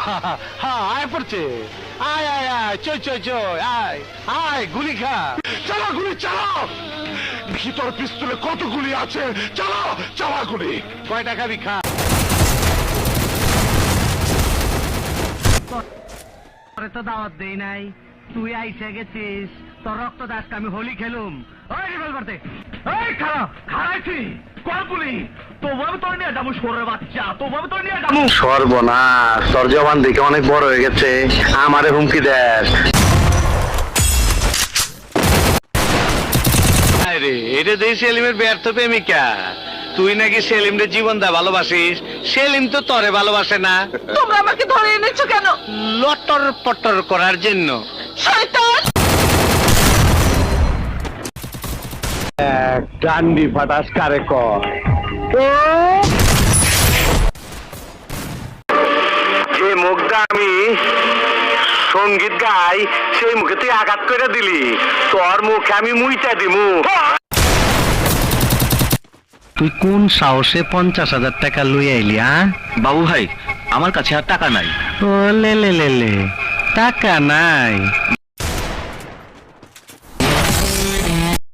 হ্যাঁ আয় পড়ছে, আয় আয় আয়, চই চই চই, আয় আয়, গুলি খা, চালা গুলি চালাও। ভিতর পিস্তলে কত গুলি আছে, চালাও চালা গুলি। কয়টা খাবি খা। তোরে তো দাওয়াত দেই নাই, তুই আইসে গেছিস, তোর রক্ত দাস আমি হোলি খেলুম। ওই রিভলভার দে, এই খারাপ খারাইছি কলপুলি, তোমার তোর নিয়ে যাবো সরের বাচ্চা, তোমার তোর নিয়ে যাবো। সর্বনাশ, তোর জবান দেখে অনেক বড় হয়ে গেছে, আমারে হুমকি দেস। আরে এটা দেই সেলিমের ব্যর্থ প্রেমিকা। তুই নাকি সেলিমরে জীবন দা ভালোবাসিস, সেলিম তো তরে ভালোবাসে না। তোমরা আমাকে ধরে এনেছো কেন? লটর পটর করার জন্য। শয়তান! ডান্ডি ফাটাস কারে কর। যে মুখটা আমি সঙ্গীত গাই, সেই মুখে তুই আঘাত করে দিলি, তোর মুখে আমি মুইটা দিমু। তুই কোন সাহসে 50,000 টাকা লই আইলি? বাবু ভাই, আমার কাছে আর টাকা নাই। ও লে লে লে লে, টাকা নাই?